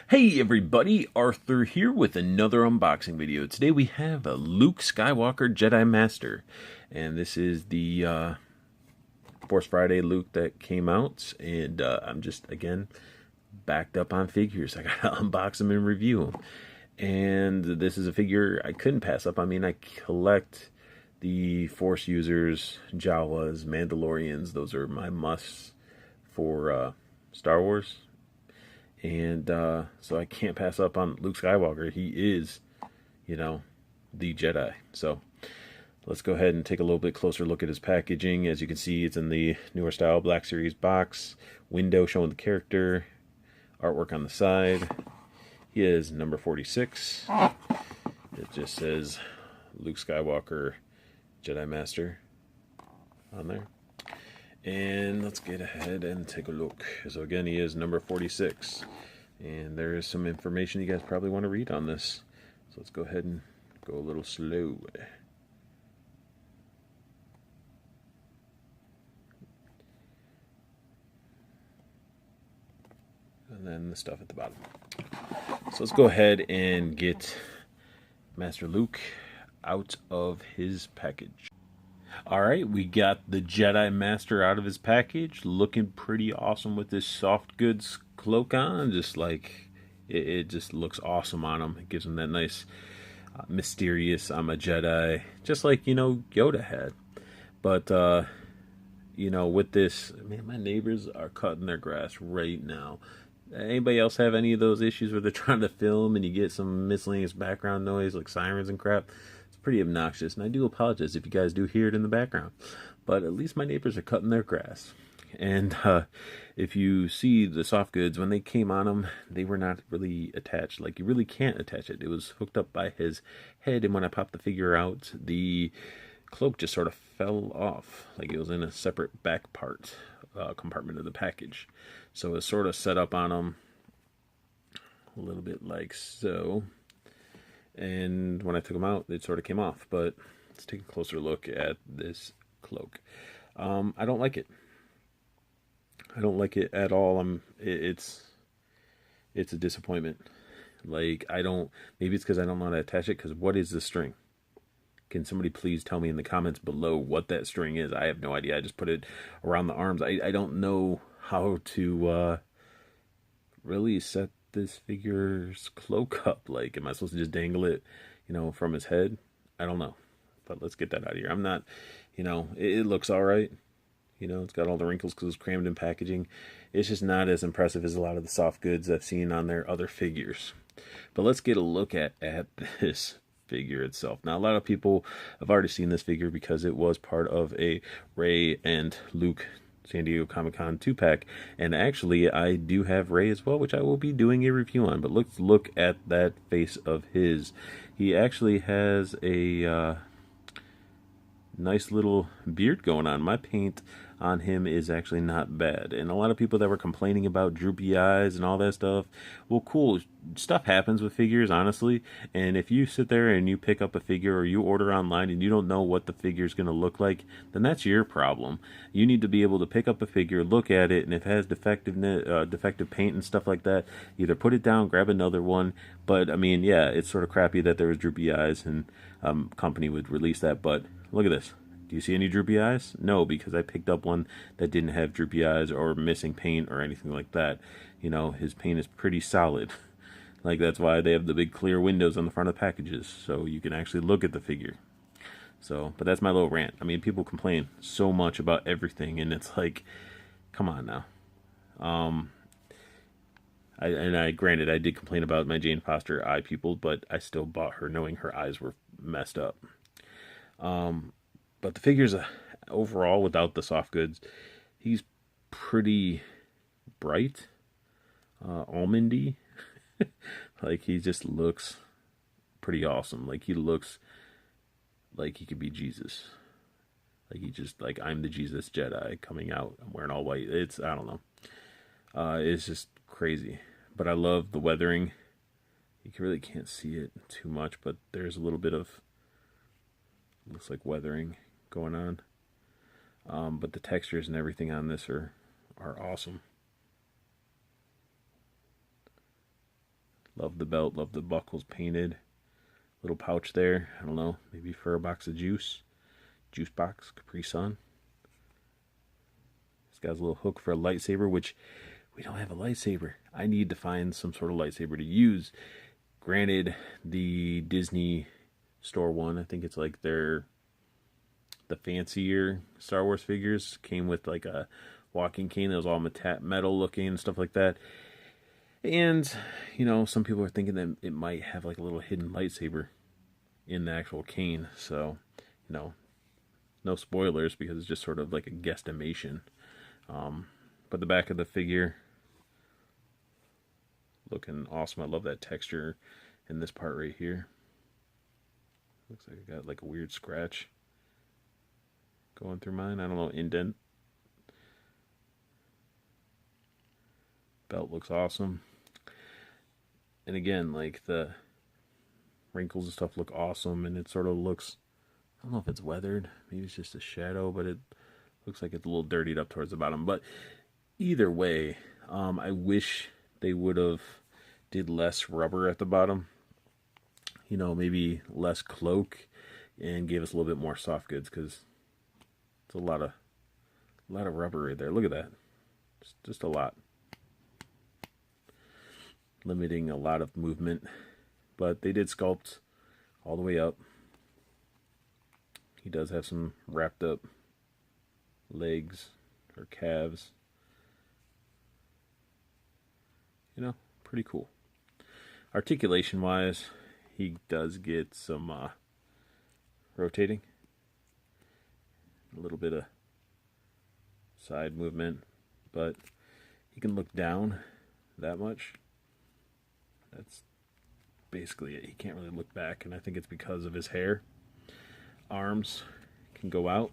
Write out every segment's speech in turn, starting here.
Hey everybody, Arthur here with another unboxing video. Today we have a Luke Skywalker Jedi Master. And this is the Force Friday Luke that came out. And I'm just, again, backed up on figures. I gotta unbox them and review them. And this is a figure I couldn't pass up. I mean, I collect the Force users, Jawas, Mandalorians. Those are my musts for Star Wars. And so I can't pass up on Luke Skywalker. He is, the Jedi. So let's go ahead and take a little bit closer look at his packaging. As you can see, it's in the newer style Black Series box. Window showing the character. Artwork on the side. He is number 46. It just says Luke Skywalker Jedi Master on there. And let's get ahead and take a look. So again, he is number 46. And there is some information you guys probably want to read on this. So let's go ahead and go a little slow. And then the stuff at the bottom. So let's go ahead and get Master Luke out of his package. Alright, we got the Jedi Master out of his package, looking pretty awesome with this soft goods cloak on. Just like, it just looks awesome on him. It gives him that nice, mysterious, I'm a Jedi, just like, Yoda had. But, with this, man, my neighbors are cutting their grass right now. Anybody else have any of those issues where they're trying to film and you get some miscellaneous background noise like sirens and crap? Pretty obnoxious, and I do apologize if you guys do hear it in the background, but at least my neighbors are cutting their grass. And if you see the soft goods, when they came on them, they were not really attached. Like, you really can't attach it. It was hooked up by his head, and when I popped the figure out, the cloak just sort of fell off, like it was in a separate back part compartment of the package. So it's sort of set up on them a little bit like so. And when I took them out, it sort of came off. But let's take a closer look at this cloak. I don't like it. I don't like it at all. It's a disappointment. Like, maybe it's because I don't know how to attach it, because what is the string? Can somebody please tell me in the comments below what that string is? I have no idea. I just put it around the arms. I don't know how to really set this figure's cloak up. Like, am I supposed to just dangle it, from his head? I don't know. But let's get that out of here. I'm not, it looks all right. It's got all the wrinkles because it's crammed in packaging. It's just not as impressive as a lot of the soft goods I've seen on their other figures. But let's get a look at this figure itself. Now, a lot of people have already seen this figure because it was part of a Rey and Luke San Diego Comic-Con 2-pack, and actually I do have Rey as well, which I will be doing a review on. But let's look at that face of his. He actually has a nice little beard going on. My paint on him is actually not bad, and a lot of people that were complaining about droopy eyes and all that stuff, well, cool, stuff happens with figures, honestly. And if you sit there and you pick up a figure, or you order online and you don't know what the figure is going to look like, then that's your problem. You need to be able to pick up a figure, look at it, and if it has defective paint and stuff like that, either put it down, grab another one. But I mean, yeah, it's sort of crappy that there was droopy eyes and company would release that. But look at this. Do you see any droopy eyes? No, because I picked up one that didn't have droopy eyes or missing paint or anything like that. His paint is pretty solid. Like, that's why they have the big clear windows on the front of the packages, so you can actually look at the figure. So, but that's my little rant. I mean, people complain so much about everything, and it's like, come on now. Granted, I did complain about my Jane Foster eye pupil, but I still bought her knowing her eyes were messed up. But the figure's overall, without the soft goods, he's pretty bright, almondy. Like, he just looks pretty awesome. Like, he looks like he could be Jesus. Like, he just, like, I'm the Jesus Jedi coming out. I'm wearing all white. I don't know. It's just crazy. But I love the weathering. You really can't see it too much, but there's a little bit of, looks like weathering going on. But the textures and everything on this are awesome. Love the belt, love the buckles painted. Little pouch there, I don't know, maybe for a box of juice. Juice box, Capri Sun. It's got a little hook for a lightsaber, which we don't have a lightsaber. I need to find some sort of lightsaber to use. Granted, the Disney store one, I think it's like the fancier Star Wars figures, came with like a walking cane that was all metal looking and stuff like that. And, you know, some people are thinking that it might have like a little hidden lightsaber in the actual cane. So, you know, no spoilers because it's just sort of like a guesstimation. But the back of the figure, looking awesome. I love that texture in this part right here. Looks like I got like a weird scratch going through mine. I don't know, indent. Belt looks awesome. And again, like the wrinkles and stuff look awesome, and it sort of looks, I don't know if it's weathered, maybe it's just a shadow, but it looks like it's a little dirtied up towards the bottom. But either way, I wish they would have did less rubber at the bottom. You know, maybe less cloak and gave us a little bit more soft goods, because it's a lot of rubber right there. Look at that. It's just a lot. Limiting a lot of movement. But they did sculpt all the way up. He does have some wrapped up legs or calves. You know, pretty cool. Articulation wise, he does get some rotating. A little bit of side movement, but he can look down that much. That's basically it. He can't really look back, and I think it's because of his hair. Arms can go out.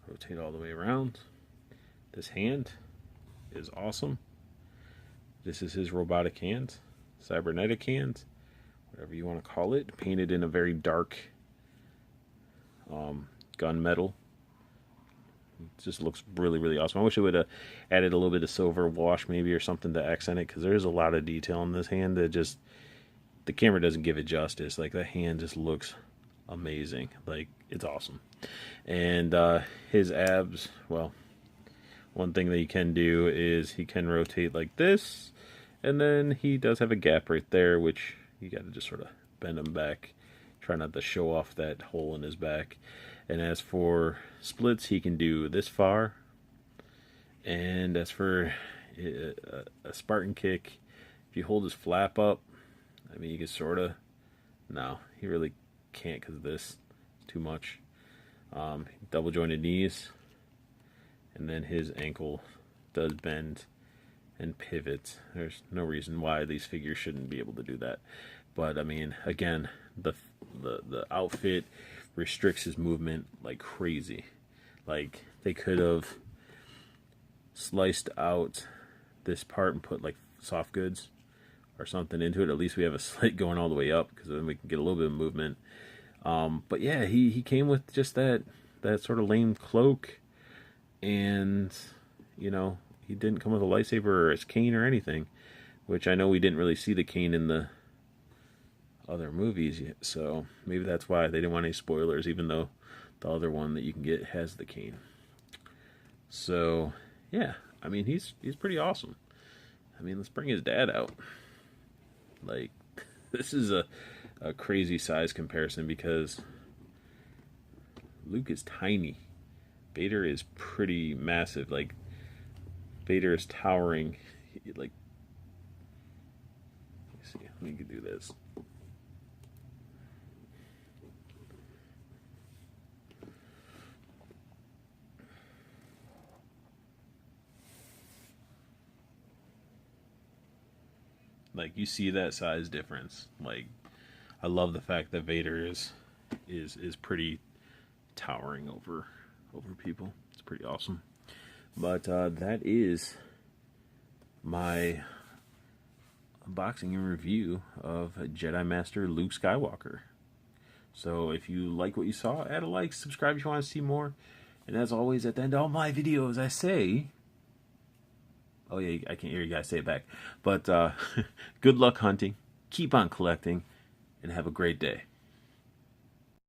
Rotate all the way around. This hand is awesome. This is his robotic hand, cybernetic hand, whatever you want to call it, painted in a very dark gunmetal. It just looks really, really awesome. I wish it would have added a little bit of silver wash maybe or something to accent it, because there's a lot of detail in this hand that just, the camera doesn't give it justice. Like, that hand just looks amazing. Like, it's awesome. And his abs, well, one thing that he can do is he can rotate like this, and then he does have a gap right there, which you got to just sort of bend him back. Try not to show off that hole in his back. And as for splits, he can do this far. And as for a Spartan kick, if you hold his flap up, I mean, you can sort of, no, he really can't because of this. It's too much. Double jointed knees. And then his ankle does bend and pivot. There's no reason why these figures shouldn't be able to do that. But I mean, again, the outfit restricts his movement like crazy. Like, they could have sliced out this part and put like soft goods or something into it. At least we have a slit going all the way up, because then we can get a little bit of movement. But yeah, he came with just that sort of lame cloak, and you know, he didn't come with a lightsaber or his cane or anything, which I know we didn't really see the cane in the other movies yet, so maybe that's why they didn't want any spoilers, even though the other one that you can get has the cane. So yeah, I mean, he's pretty awesome. I mean, let's bring his dad out. Like, this is a crazy size comparison, because Luke is tiny, Vader is pretty massive. Like, Vader is towering. Like, let me see, let me do this. Like, you see that size difference. Like, I love the fact that Vader is pretty towering over people. It's pretty awesome. But that is my unboxing and review of Jedi Master Luke Skywalker. So if you like what you saw, add a like, subscribe if you want to see more. And as always, at the end of all my videos, I say, Oh yeah, I can't hear you guys say it back. But good luck hunting. Keep on collecting, and have a great day.